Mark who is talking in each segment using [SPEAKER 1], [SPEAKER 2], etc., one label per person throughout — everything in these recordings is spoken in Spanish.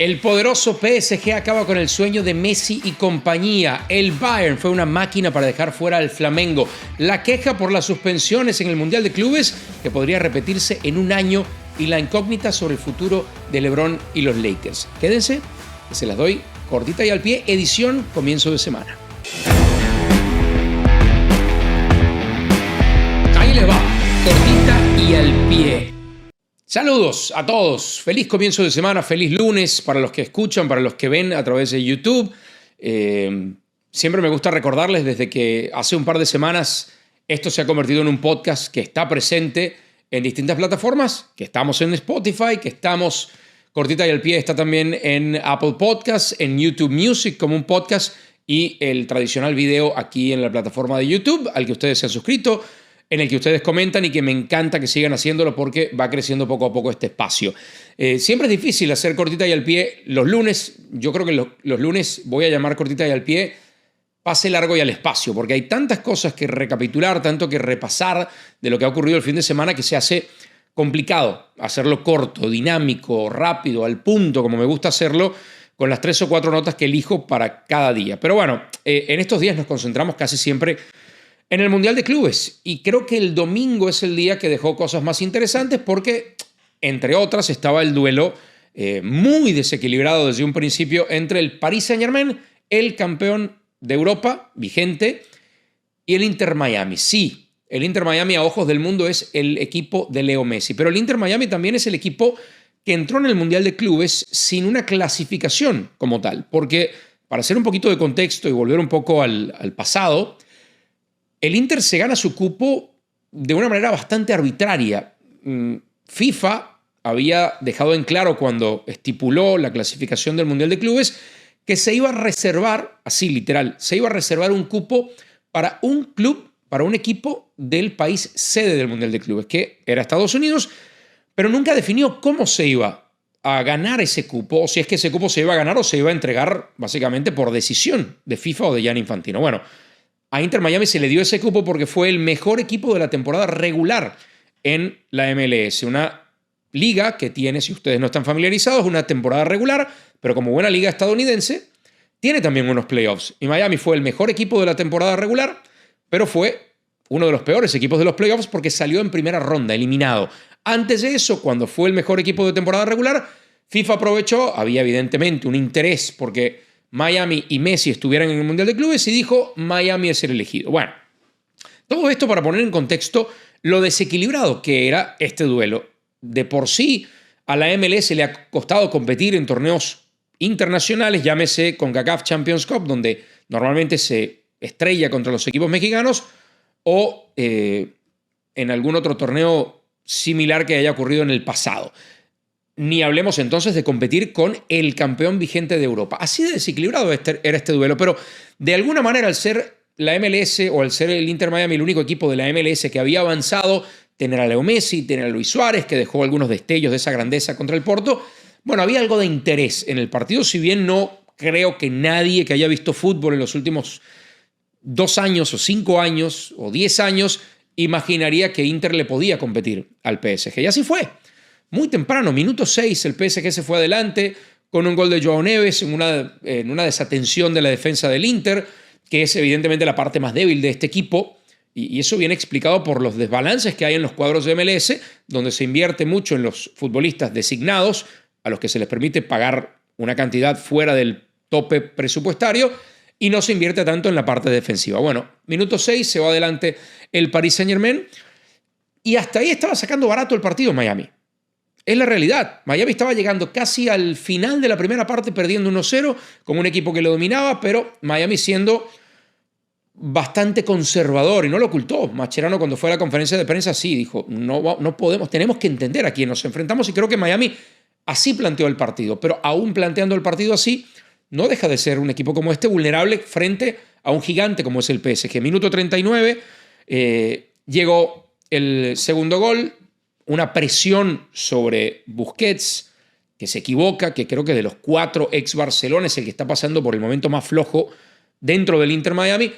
[SPEAKER 1] El poderoso PSG acaba con el sueño de Messi y compañía. El Bayern fue una máquina para dejar fuera al Flamengo. La queja por las suspensiones en el Mundial de Clubes, que podría repetirse en un año, y la incógnita sobre el futuro de LeBron y los Lakers. Quédense, que se las doy cortita y al pie, edición comienzo de semana. Ahí les va, cortita y al pie. Saludos a todos, feliz comienzo de semana, feliz lunes para los que escuchan, para los que ven a través de YouTube. Siempre me gusta recordarles desde que hace un par de semanas esto se ha convertido en un podcast que está presente en distintas plataformas, que estamos en Spotify, que estamos, cortita y al pie, está también en Apple Podcasts, en YouTube Music como un podcast y el tradicional video aquí en la plataforma de YouTube al que ustedes se han suscrito, en el que ustedes comentan y que me encanta que sigan haciéndolo porque va creciendo poco a poco este espacio. Siempre es difícil hacer cortita y al pie los lunes. Yo creo que los lunes voy a llamar cortita y al pie pase largo y al espacio, porque hay tantas cosas que recapitular, tanto que repasar de lo que ha ocurrido el fin de semana que se hace complicado hacerlo corto, dinámico, rápido, al punto, como me gusta hacerlo, con las 3 o 4 notas que elijo para cada día. Pero bueno, en estos días nos concentramos casi siempre en el Mundial de Clubes, y creo que el domingo es el día que dejó cosas más interesantes porque, entre otras, estaba el duelo muy desequilibrado desde un principio entre el Paris Saint-Germain, el campeón de Europa vigente, y el Inter Miami. Sí, el Inter Miami a ojos del mundo es el equipo de Leo Messi, pero el Inter Miami también es el equipo que entró en el Mundial de Clubes sin una clasificación como tal, porque, para hacer un poquito de contexto y volver un poco al pasado, el Inter se gana su cupo de una manera bastante arbitraria. FIFA había dejado en claro cuando estipuló la clasificación del Mundial de Clubes que se iba a reservar, así literal, se iba a reservar un cupo para un club, para un equipo del país sede del Mundial de Clubes, que era Estados Unidos, pero nunca definió cómo se iba a ganar ese cupo, o si es que ese cupo se iba a ganar o se iba a entregar básicamente por decisión de FIFA o de Gianni Infantino. Bueno, a Inter Miami se le dio ese cupo porque fue el mejor equipo de la temporada regular en la MLS. Una liga que tiene, si ustedes no están familiarizados, una temporada regular, pero como buena liga estadounidense, tiene también unos playoffs. Y Miami fue el mejor equipo de la temporada regular, pero fue uno de los peores equipos de los playoffs porque salió en primera ronda, eliminado. Antes de eso, cuando fue el mejor equipo de temporada regular, FIFA aprovechó, había evidentemente un interés porque Miami y Messi estuvieran en el Mundial de Clubes y dijo Miami es el elegido. Bueno, todo esto para poner en contexto lo desequilibrado que era este duelo. De por sí a la MLS le ha costado competir en torneos internacionales, llámese CONCACAF Champions Cup, donde normalmente se estrella contra los equipos mexicanos, o en algún otro torneo similar que haya ocurrido en el pasado. Ni hablemos entonces de competir con el campeón vigente de Europa. Así de desequilibrado era este duelo, pero de alguna manera, al ser la MLS o al ser el Inter Miami el único equipo de la MLS que había avanzado, tener a Leo Messi, tener a Luis Suárez, que dejó algunos destellos de esa grandeza contra el Porto, bueno, había algo de interés en el partido, si bien no creo que nadie que haya visto fútbol en los últimos 2 años o 5 años o 10 años imaginaría que Inter le podía competir al PSG. Y así fue. Muy temprano, minuto 6, el PSG se fue adelante con un gol de Joao Neves en una desatención de la defensa del Inter, que es evidentemente la parte más débil de este equipo, y eso viene explicado por los desbalances que hay en los cuadros de MLS, donde se invierte mucho en los futbolistas designados, a los que se les permite pagar una cantidad fuera del tope presupuestario, y no se invierte tanto en la parte defensiva. Bueno, minuto 6, se va adelante el Paris Saint-Germain, y hasta ahí estaba sacando barato el partido Miami. Es la realidad. Miami estaba llegando casi al final de la primera parte perdiendo 1-0 con un equipo que lo dominaba, pero Miami siendo bastante conservador y no lo ocultó. Mascherano cuando fue a la conferencia de prensa sí dijo, no podemos, tenemos que entender a quién nos enfrentamos, y creo que Miami así planteó el partido, pero aún planteando el partido así, no deja de ser un equipo como este vulnerable frente a un gigante como es el PSG. Minuto 39, llegó el segundo gol, una presión sobre Busquets, que se equivoca, que creo que de los 4 ex-Barcelona es el que está pasando por el momento más flojo dentro del Inter Miami.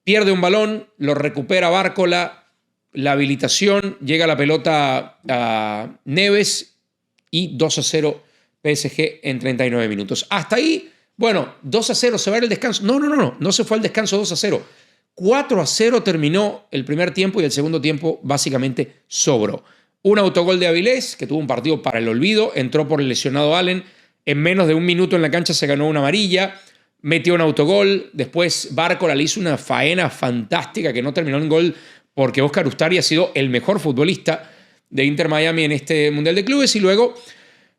[SPEAKER 1] Pierde un balón, lo recupera Bárcola, la habilitación, llega la pelota a Neves y 2-0 PSG en 39 minutos. Hasta ahí, bueno, 2-0, se va a ir el descanso. No se fue al descanso 2-0. 4-0 terminó el primer tiempo y el segundo tiempo básicamente sobró. Un autogol de Avilés, que tuvo un partido para el olvido, entró por el lesionado Allen. En menos de un minuto en la cancha se ganó una amarilla, metió un autogol. Después Bárcola le hizo una faena fantástica que no terminó en gol porque Óscar Ustari ha sido el mejor futbolista de Inter Miami en este Mundial de Clubes. Y luego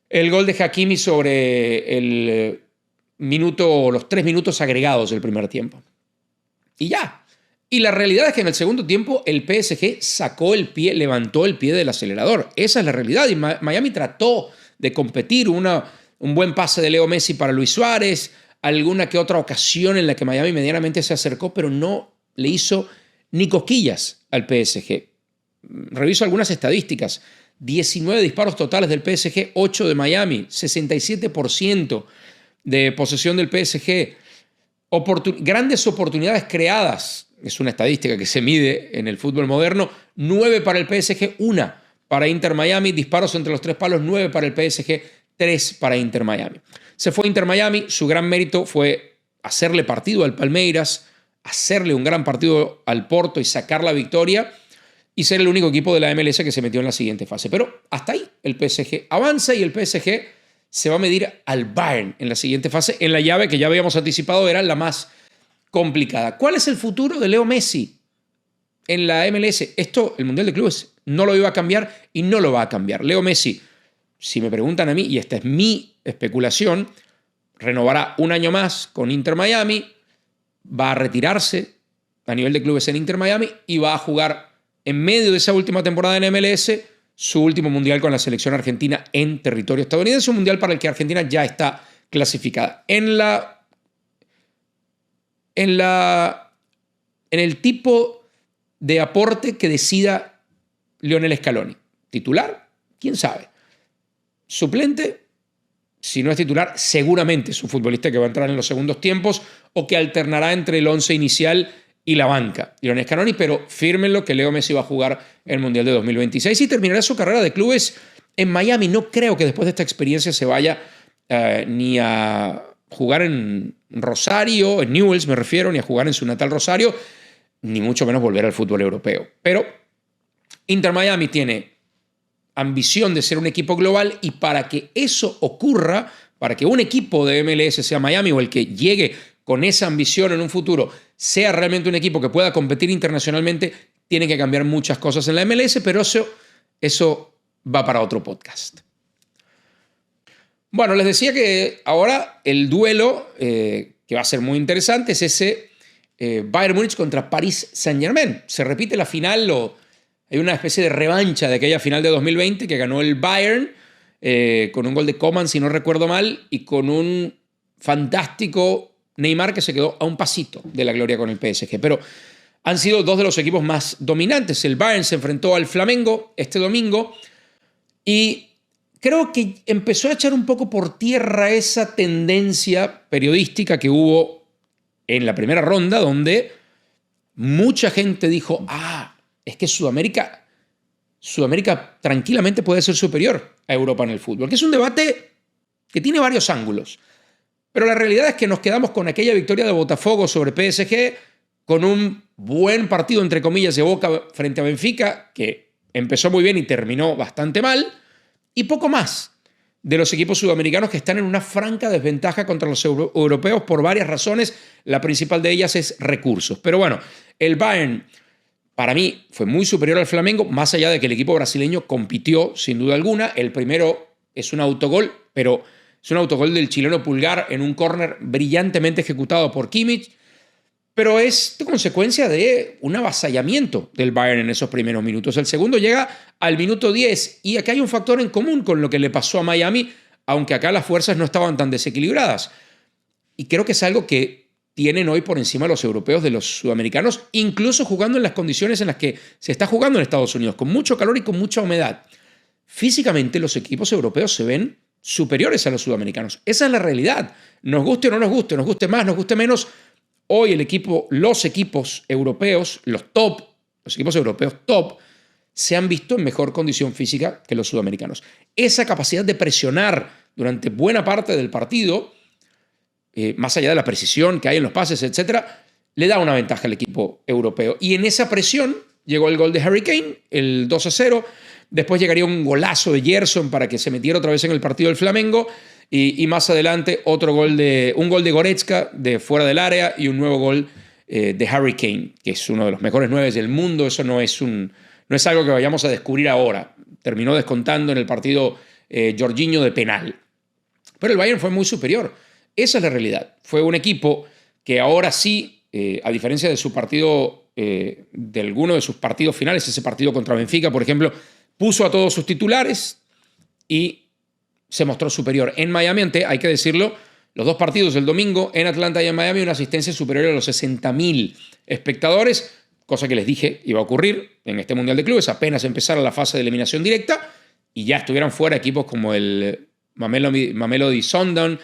[SPEAKER 1] el gol de Hakimi sobre los 3 minutos agregados del primer tiempo. Y ya. Y la realidad es que en el segundo tiempo el PSG levantó el pie del acelerador. Esa es la realidad. Y Miami trató de competir. Un buen pase de Leo Messi para Luis Suárez, alguna que otra ocasión en la que Miami medianamente se acercó, pero no le hizo ni cosquillas al PSG. Reviso algunas estadísticas. 19 disparos totales del PSG, 8 de Miami, 67% de posesión del PSG. Grandes oportunidades creadas. Es una estadística que se mide en el fútbol moderno. 9 para el PSG, 1 para Inter Miami. Disparos entre los 3 palos, 9 para el PSG, 3 para Inter Miami. Se fue Inter Miami. Su gran mérito fue hacerle partido al Palmeiras, hacerle un gran partido al Porto y sacar la victoria y ser el único equipo de la MLS que se metió en la siguiente fase. Pero hasta ahí el PSG avanza y el PSG se va a medir al Bayern en la siguiente fase, en la llave que ya habíamos anticipado era la más complicada. ¿Cuál es el futuro de Leo Messi en la MLS? Esto, el Mundial de Clubes, no lo iba a cambiar y no lo va a cambiar. Leo Messi, si me preguntan a mí, y esta es mi especulación, renovará un año más con Inter Miami, va a retirarse a nivel de clubes en Inter Miami y va a jugar en medio de esa última temporada en MLS su último mundial con la selección argentina en territorio estadounidense, un mundial para el que Argentina ya está clasificada. En el tipo de aporte que decida Lionel Scaloni. ¿Titular? ¿Quién sabe? ¿Suplente? Si no es titular, seguramente es un futbolista que va a entrar en los segundos tiempos o que alternará entre el 11 inicial y la banca. Lionel Scaloni, pero fírmenlo que Leo Messi va a jugar el Mundial de 2026 y terminará su carrera de clubes en Miami. No creo que después de esta experiencia se vaya ni a jugar en Rosario, en Newell's me refiero, ni a jugar en su natal Rosario, ni mucho menos volver al fútbol europeo. Pero Inter Miami tiene ambición de ser un equipo global y para que eso ocurra, para que un equipo de MLS sea Miami o el que llegue con esa ambición en un futuro sea realmente un equipo que pueda competir internacionalmente, tiene que cambiar muchas cosas en la MLS, pero eso va para otro podcast. Bueno, les decía que ahora el duelo que va a ser muy interesante es ese Bayern Múnich contra Paris Saint-Germain. Se repite la final, hay una especie de revancha de aquella final de 2020 que ganó el Bayern con un gol de Coman, si no recuerdo mal, y con un fantástico Neymar que se quedó a un pasito de la gloria con el PSG. Pero han sido dos de los equipos más dominantes. El Bayern se enfrentó al Flamengo este domingo y creo que empezó a echar un poco por tierra esa tendencia periodística que hubo en la primera ronda, donde mucha gente dijo, es que Sudamérica tranquilamente puede ser superior a Europa en el fútbol, que es un debate que tiene varios ángulos. Pero la realidad es que nos quedamos con aquella victoria de Botafogo sobre PSG, con un buen partido, entre comillas, de Boca frente a Benfica, que empezó muy bien y terminó bastante mal, y poco más de los equipos sudamericanos que están en una franca desventaja contra los europeos por varias razones. La principal de ellas es recursos. Pero bueno, el Bayern para mí fue muy superior al Flamengo, más allá de que el equipo brasileño compitió sin duda alguna. El primero es un autogol, pero es un autogol del chileno Pulgar en un córner brillantemente ejecutado por Kimmich, pero es consecuencia de un avasallamiento del Bayern en esos primeros minutos. El segundo llega al minuto 10 y acá hay un factor en común con lo que le pasó a Miami, aunque acá las fuerzas no estaban tan desequilibradas. Y creo que es algo que tienen hoy por encima los europeos de los sudamericanos, incluso jugando en las condiciones en las que se está jugando en Estados Unidos, con mucho calor y con mucha humedad. Físicamente los equipos europeos se ven superiores a los sudamericanos. Esa es la realidad. Nos guste o no nos guste más, nos guste menos. Hoy los equipos europeos, los equipos europeos top, se han visto en mejor condición física que los sudamericanos. Esa capacidad de presionar durante buena parte del partido, más allá de la precisión que hay en los pases, etc., le da una ventaja al equipo europeo. Y en esa presión llegó el gol de Harry Kane, el 2-0. Después llegaría un golazo de Gerson para que se metiera otra vez en el partido del Flamengo. Y más adelante un gol de Goretzka de fuera del área y un nuevo gol de Harry Kane, que es uno de los mejores 9 del mundo. Eso no es algo que vayamos a descubrir ahora. Terminó descontando en el partido Jorginho de penal. Pero el Bayern fue muy superior. Esa es la realidad. Fue un equipo que ahora sí, a diferencia de su partido, de alguno de sus partidos finales, ese partido contra Benfica, por ejemplo, puso a todos sus titulares y se mostró superior. En Miami, hay que decirlo, los dos partidos del domingo, en Atlanta y en Miami, una asistencia superior a los 60.000 espectadores, cosa que les dije iba a ocurrir en este Mundial de Clubes, apenas empezara la fase de eliminación directa y ya estuvieran fuera equipos como el Mamelodi Sundowns,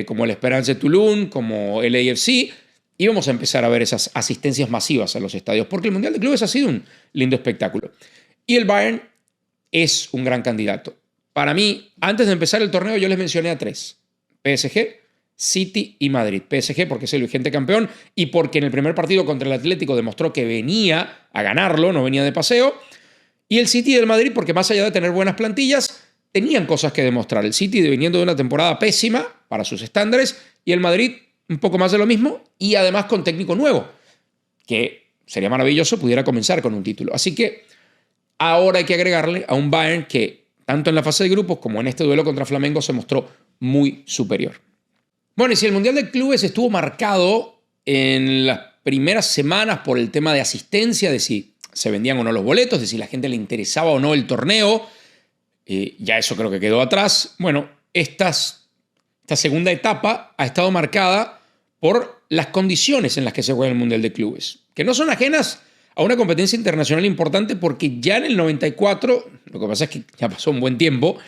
[SPEAKER 1] como el Esperance de Toulon, como el AFC. Íbamos a empezar a ver esas asistencias masivas a los estadios, porque el Mundial de Clubes ha sido un lindo espectáculo. Y el Bayern es un gran candidato. Para mí, antes de empezar el torneo, yo les mencioné a 3. PSG, City y Madrid. PSG porque es el vigente campeón y porque en el primer partido contra el Atlético demostró que venía a ganarlo, no venía de paseo. Y el City y el Madrid porque más allá de tener buenas plantillas, tenían cosas que demostrar. El City viniendo de una temporada pésima para sus estándares y el Madrid un poco más de lo mismo y además con técnico nuevo, que sería maravilloso pudiera comenzar con un título. Así que ahora hay que agregarle a un Bayern que tanto en la fase de grupos como en este duelo contra Flamengo se mostró muy superior. Bueno, y si el Mundial de Clubes estuvo marcado en las primeras semanas por el tema de asistencia, de si se vendían o no los boletos, de si la gente le interesaba o no el torneo, ya eso creo que quedó atrás. Bueno, esta segunda etapa ha estado marcada por las condiciones en las que se juega el Mundial de Clubes, que no son ajenas a una competencia internacional importante porque ya en el 94, lo que pasa es que ya pasó un buen tiempo,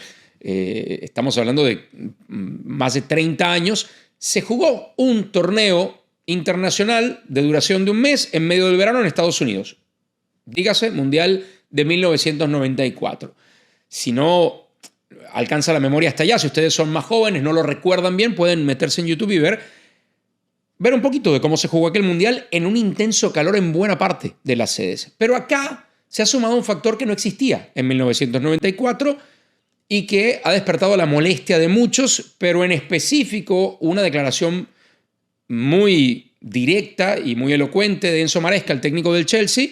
[SPEAKER 1] estamos hablando de más de 30 años, se jugó un torneo internacional de duración de un mes en medio del verano en Estados Unidos. Dígase Mundial de 1994. Si no alcanza la memoria hasta allá, si ustedes son más jóvenes, no lo recuerdan bien, pueden meterse en YouTube y ver un poquito de cómo se jugó aquel Mundial en un intenso calor en buena parte de las sedes. Pero acá se ha sumado un factor que no existía en 1994 y que ha despertado la molestia de muchos, pero en específico una declaración muy directa y muy elocuente de Enzo Maresca, el técnico del Chelsea,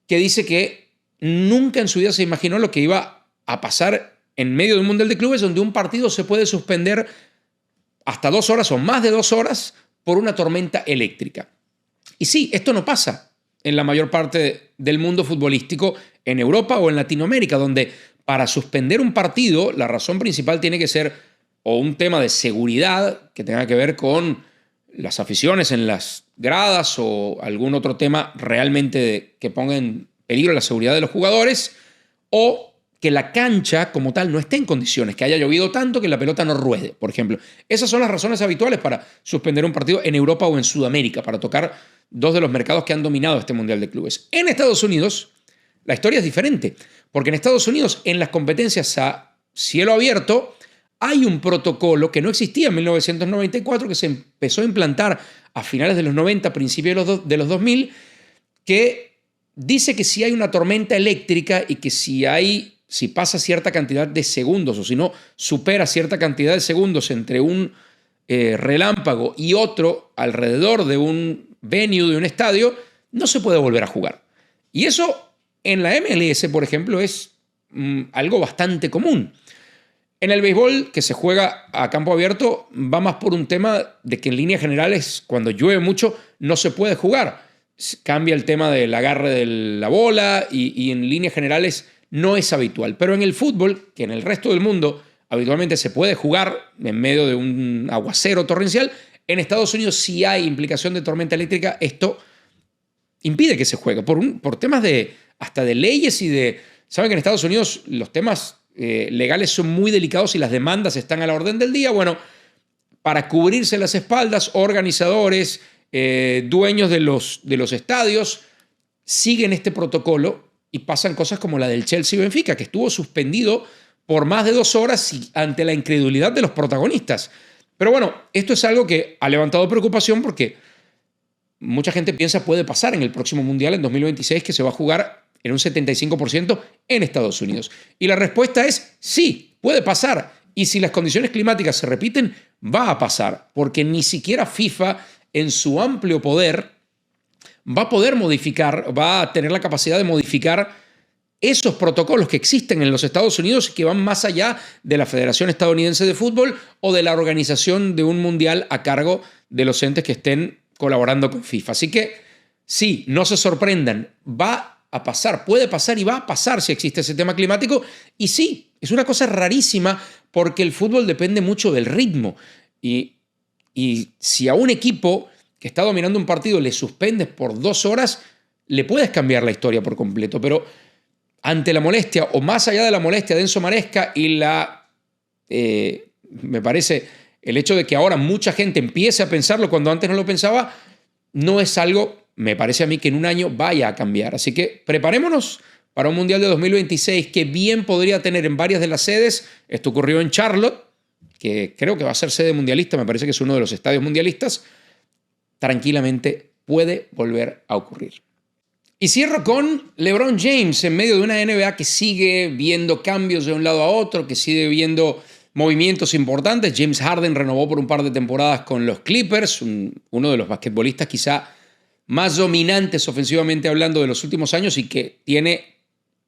[SPEAKER 1] que dice que nunca en su vida se imaginó lo que iba a pasar en medio de un Mundial de Clubes donde un partido se puede suspender hasta 2 horas o más de 2 horas por una tormenta eléctrica. Y sí, esto no pasa en la mayor parte del mundo futbolístico en Europa o en Latinoamérica, donde para suspender un partido la razón principal tiene que ser o un tema de seguridad que tenga que ver con las aficiones en las gradas o algún otro tema realmente que ponga en peligro la seguridad de los jugadores, o que la cancha como tal no esté en condiciones, que haya llovido tanto que la pelota no ruede, por ejemplo. Esas son las razones habituales para suspender un partido en Europa o en Sudamérica, para tocar 2 de los mercados que han dominado este Mundial de Clubes. En Estados Unidos, la historia es diferente, porque en Estados Unidos, en las competencias a cielo abierto, hay un protocolo que no existía en 1994, que se empezó a implantar a finales de los 90, principios de los 2000, que dice que si hay una tormenta eléctrica y que si pasa cierta cantidad de segundos o si no supera cierta cantidad de segundos entre un relámpago y otro alrededor de un venue, de un estadio, no se puede volver a jugar. Y eso en la MLS, por ejemplo, es algo bastante común. En el béisbol, que se juega a campo abierto, va más por un tema de que en líneas generales, cuando llueve mucho, no se puede jugar. Cambia el tema del agarre de la bola y en líneas generales no es habitual. Pero en el fútbol, que en el resto del mundo habitualmente se puede jugar en medio de un aguacero torrencial, en Estados Unidos si hay implicación de tormenta eléctrica, esto impide que se juegue por temas hasta de leyes y de... Saben que en Estados Unidos los temas legales son muy delicados y las demandas están a la orden del día. Bueno, para cubrirse las espaldas, organizadores, dueños de los estadios siguen este protocolo y pasan cosas como la del Chelsea Benfica, que estuvo suspendido por más de 2 horas y ante la incredulidad de los protagonistas. Pero bueno, esto es algo que ha levantado preocupación porque mucha gente piensa puede pasar en el próximo Mundial en 2026, que se va a jugar en un 75% en Estados Unidos. Y la respuesta es sí, puede pasar. Y si las condiciones climáticas se repiten, va a pasar, porque ni siquiera FIFA, en su amplio poder, va a poder modificar, va a tener la capacidad de modificar esos protocolos que existen en los Estados Unidos y que van más allá de la Federación Estadounidense de Fútbol o de la organización de un mundial a cargo de los entes que estén colaborando con FIFA. Así que sí, no se sorprendan, va a pasar, puede pasar y va a pasar si existe ese tema climático. Y sí, es una cosa rarísima porque el fútbol depende mucho del ritmo. Y si a un equipo que está dominando un partido le suspendes por 2 horas, le puedes cambiar la historia por completo. Pero ante la molestia, o más allá de la molestia de Enzo Maresca y me parece, el hecho de que ahora mucha gente empiece a pensarlo cuando antes no lo pensaba, no es algo, me parece a mí, que en un año vaya a cambiar. Así que preparémonos para un Mundial de 2026 que bien podría tener en varias de las sedes. Esto ocurrió en Charlotte, que creo que va a ser sede mundialista, me parece que es uno de los estadios mundialistas. Tranquilamente puede volver a ocurrir. Y cierro con LeBron James en medio de una NBA que sigue viendo cambios de un lado a otro, que sigue viendo movimientos importantes. James Harden renovó por un par de temporadas con los Clippers, uno de los basquetbolistas quizá más dominantes ofensivamente hablando de los últimos años y que tiene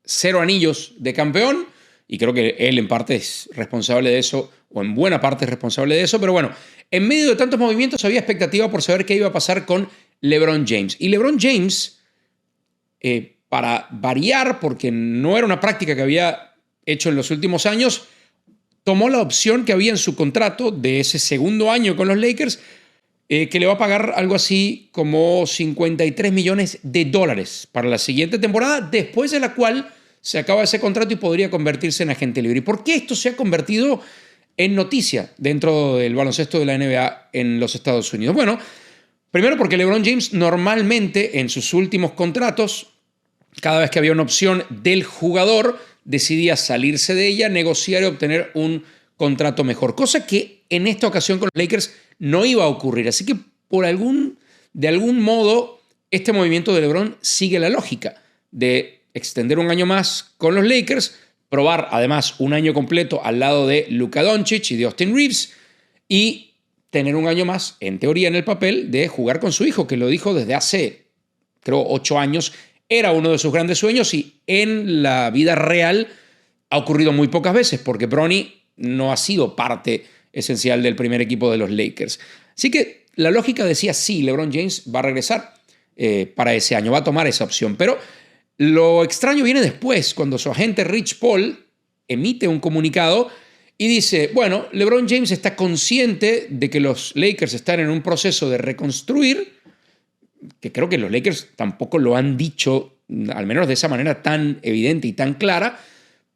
[SPEAKER 1] 0 anillos de campeón. Y creo que él en parte es responsable de eso, o en buena parte es responsable de eso. Pero bueno, en medio de tantos movimientos había expectativa por saber qué iba a pasar con LeBron James. Y LeBron James, para variar, porque no era una práctica que había hecho en los últimos años, tomó la opción que había en su contrato de ese segundo año con los Lakers, que le va a pagar algo así como $53 millones para la siguiente temporada, después de la cual se acaba ese contrato y podría convertirse en agente libre. ¿Y por qué esto se ha convertido en noticia dentro del baloncesto de la NBA en los Estados Unidos? Bueno, primero porque LeBron James normalmente en sus últimos contratos, cada vez que había una opción del jugador, decidía salirse de ella, negociar y obtener un contrato mejor. Cosa que en esta ocasión con los Lakers no iba a ocurrir. Así que de algún modo este movimiento de LeBron sigue la lógica de extender un año más con los Lakers, probar además un año completo al lado de Luka Doncic y de Austin Reeves y tener un año más, en teoría en el papel, de jugar con su hijo, que lo dijo desde hace, creo, 8 años. Era uno de sus grandes sueños y en la vida real ha ocurrido muy pocas veces porque Bronny no ha sido parte esencial del primer equipo de los Lakers. Así que la lógica decía sí, LeBron James va a regresar para ese año, va a tomar esa opción. Pero lo extraño viene después, cuando su agente Rich Paul emite un comunicado y dice, bueno, LeBron James está consciente de que los Lakers están en un proceso de reconstruir, que creo que los Lakers tampoco lo han dicho, al menos de esa manera tan evidente y tan clara,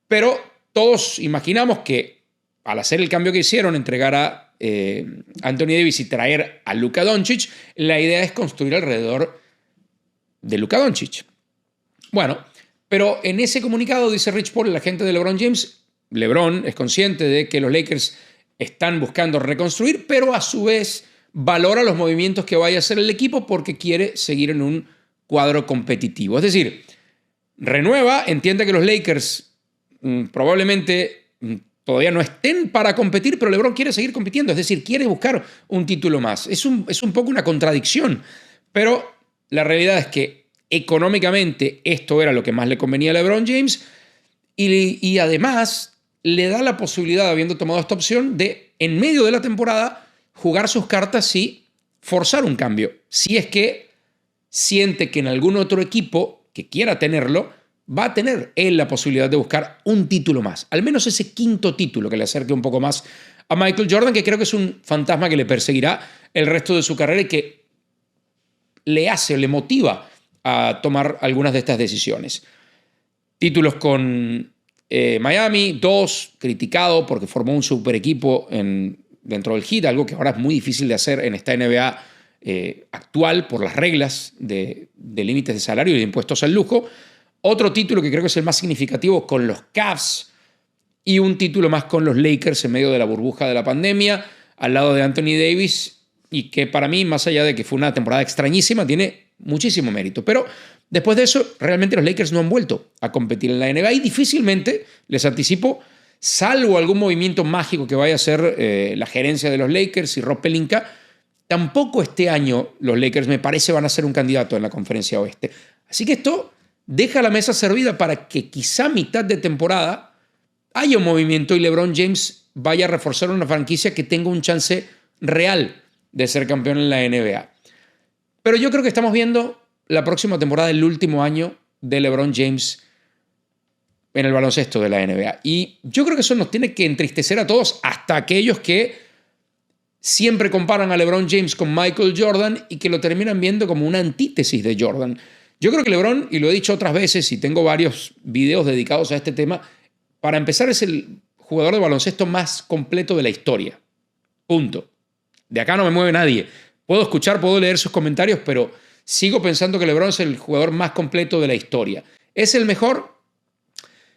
[SPEAKER 1] pero todos imaginamos que al hacer el cambio que hicieron, entregar a Anthony Davis y traer a Luka Doncic, la idea es construir alrededor de Luka Doncic. Bueno, pero en ese comunicado dice Rich Paul, el agente de LeBron James, LeBron es consciente de que los Lakers están buscando reconstruir, pero a su vez valora los movimientos que vaya a hacer el equipo porque quiere seguir en un cuadro competitivo. Es decir, renueva, entiende que los Lakers probablemente todavía no estén para competir, pero LeBron quiere seguir compitiendo, es decir, quiere buscar un título más. Es un poco una contradicción, pero la realidad es que económicamente esto era lo que más le convenía a LeBron James y además le da la posibilidad, habiendo tomado esta opción, de en medio de la temporada jugar sus cartas y forzar un cambio. Si es que siente que en algún otro equipo que quiera tenerlo, va a tener él la posibilidad de buscar un título más. Al menos ese 5º título que le acerque un poco más a Michael Jordan, que creo que es un fantasma que le perseguirá el resto de su carrera y que le motiva a tomar algunas de estas decisiones. Títulos con Miami, 2, criticado porque formó un super equipo dentro del Heat, algo que ahora es muy difícil de hacer en esta NBA actual por las reglas de límites de salario y de impuestos al lujo. Otro título que creo que es el más significativo con los Cavs y un título más con los Lakers en medio de la burbuja de la pandemia, al lado de Anthony Davis, y que para mí, más allá de que fue una temporada extrañísima, tiene muchísimo mérito. Pero después de eso, realmente los Lakers no han vuelto a competir en la NBA y difícilmente, les anticipo, salvo algún movimiento mágico que vaya a hacer la gerencia de los Lakers y Rob Pelinka, tampoco este año los Lakers, me parece, van a ser un candidato en la Conferencia Oeste. Así que esto deja la mesa servida para que quizá a mitad de temporada haya un movimiento y LeBron James vaya a reforzar una franquicia que tenga un chance real de ser campeón en la NBA. Pero yo creo que estamos viendo la próxima temporada, el último año de LeBron James en el baloncesto de la NBA. Y yo creo que eso nos tiene que entristecer a todos, hasta aquellos que siempre comparan a LeBron James con Michael Jordan y que lo terminan viendo como una antítesis de Jordan. Yo creo que LeBron, y lo he dicho otras veces y tengo varios videos dedicados a este tema, para empezar es el jugador de baloncesto más completo de la historia. Punto. De acá no me mueve nadie. Puedo escuchar, puedo leer sus comentarios, pero sigo pensando que LeBron es el jugador más completo de la historia. ¿Es el mejor?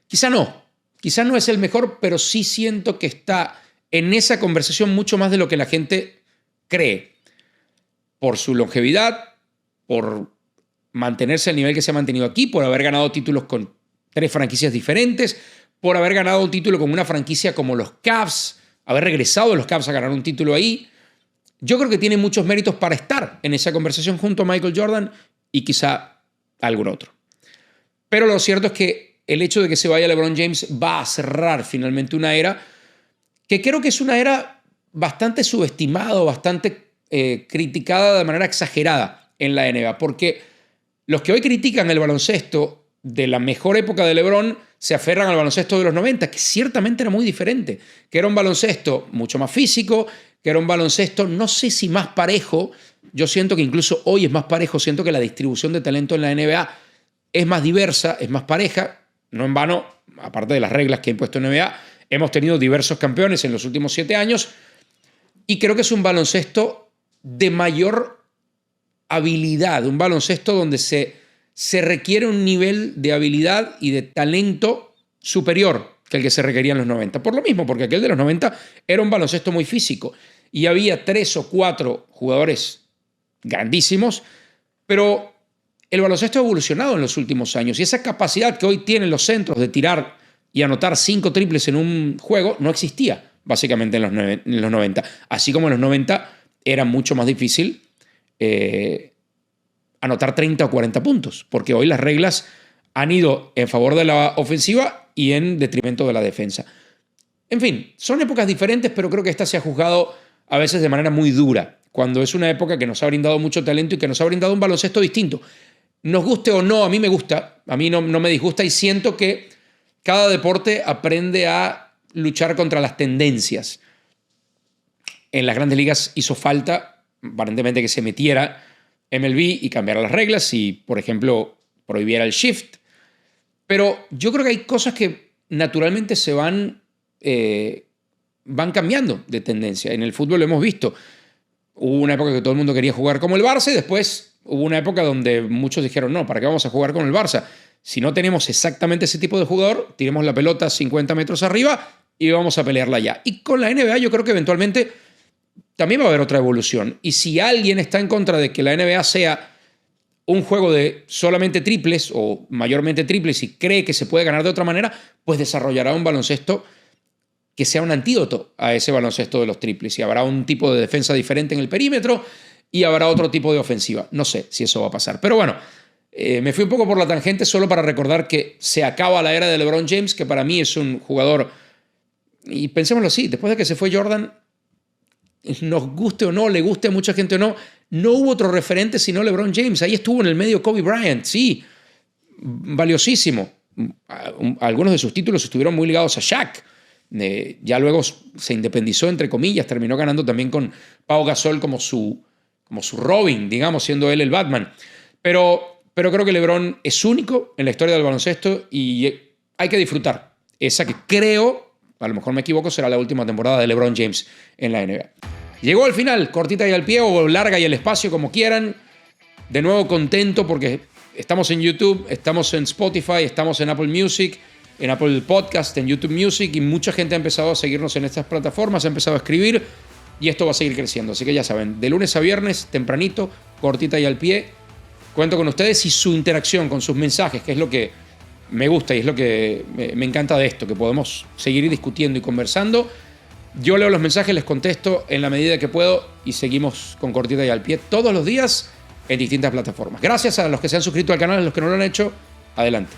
[SPEAKER 1] Quizá no. Quizá no es el mejor, pero sí siento que está en esa conversación mucho más de lo que la gente cree. Por su longevidad, por mantenerse al nivel que se ha mantenido aquí, por haber ganado títulos con 3 franquicias diferentes, por haber ganado un título con una franquicia como los Cavs, haber regresado a los Cavs a ganar un título ahí. Yo creo que tiene muchos méritos para estar en esa conversación junto a Michael Jordan y quizá algún otro. Pero lo cierto es que el hecho de que se vaya LeBron James va a cerrar finalmente una era que creo que es una era bastante subestimada, bastante criticada de manera exagerada en la NBA, porque los que hoy critican el baloncesto de la mejor época de LeBron se aferran al baloncesto de los 90, que ciertamente era muy diferente, que era un baloncesto mucho más físico, que era un baloncesto, no sé si más parejo, yo siento que incluso hoy es más parejo, siento que la distribución de talento en la NBA es más diversa, es más pareja, no en vano, aparte de las reglas que ha impuesto NBA, hemos tenido diversos campeones en los últimos 7 años y creo que es un baloncesto de mayor habilidad, un baloncesto donde se requiere un nivel de habilidad y de talento superior que el que se requería en los 90. Por lo mismo, porque aquel de los 90 era un baloncesto muy físico y había 3 o 4 jugadores grandísimos, pero el baloncesto ha evolucionado en los últimos años y esa capacidad que hoy tienen los centros de tirar y anotar 5 triples en un juego no existía básicamente en los 90. Así como en los 90 era mucho más difícil anotar 30 o 40 puntos, porque hoy las reglas han ido en favor de la ofensiva y en detrimento de la defensa. En fin, son épocas diferentes, pero creo que esta se ha juzgado a veces de manera muy dura, cuando es una época que nos ha brindado mucho talento y que nos ha brindado un baloncesto distinto. Nos guste o no, a mí me gusta, a mí no me disgusta y siento que cada deporte aprende a luchar contra las tendencias. En las grandes ligas hizo falta, aparentemente, que se metiera MLB y cambiara las reglas y, por ejemplo, prohibiera el shift. Pero yo creo que hay cosas que naturalmente se van cambiando de tendencia. En el fútbol lo hemos visto. Hubo una época que todo el mundo quería jugar como el Barça y después hubo una época donde muchos dijeron, no, ¿para qué vamos a jugar con el Barça? Si no tenemos exactamente ese tipo de jugador, tiremos la pelota 50 metros arriba y vamos a pelearla ya. Y con la NBA yo creo que eventualmente también va a haber otra evolución. Y si alguien está en contra de que la NBA sea un juego de solamente triples o mayormente triples y cree que se puede ganar de otra manera, pues desarrollará un baloncesto que sea un antídoto a ese baloncesto de los triples. Y habrá un tipo de defensa diferente en el perímetro y habrá otro tipo de ofensiva. No sé si eso va a pasar. Pero bueno, me fui un poco por la tangente solo para recordar que se acaba la era de LeBron James, que para mí es un jugador... Y pensémoslo así, después de que se fue Jordan, nos guste o no, le guste a mucha gente o no, no hubo otro referente sino LeBron James. Ahí estuvo en el medio Kobe Bryant, sí, valiosísimo. Algunos de sus títulos estuvieron muy ligados a Shaq. Ya luego se independizó, entre comillas, terminó ganando también con Pau Gasol como su Robin, digamos, siendo él el Batman. Pero creo que LeBron es único en la historia del baloncesto y hay que disfrutar. Esa que creo, a lo mejor me equivoco, será la última temporada de LeBron James en la NBA. Llegó al final, cortita y al pie o larga y al espacio, como quieran. De nuevo contento porque estamos en YouTube, estamos en Spotify, estamos en Apple Music. en Apple Podcast, en YouTube Music, y mucha gente ha empezado a seguirnos en estas plataformas, ha empezado a escribir, y esto va a seguir creciendo. Así que ya saben, de lunes a viernes, tempranito, cortita y al pie, cuento con ustedes y su interacción con sus mensajes, que es lo que me gusta y es lo que me encanta de esto, que podemos seguir discutiendo y conversando. Yo leo los mensajes, les contesto en la medida que puedo y seguimos con cortita y al pie todos los días en distintas plataformas. Gracias a los que se han suscrito al canal, a los que no lo han hecho, adelante.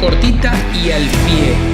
[SPEAKER 1] Cortita y al pie.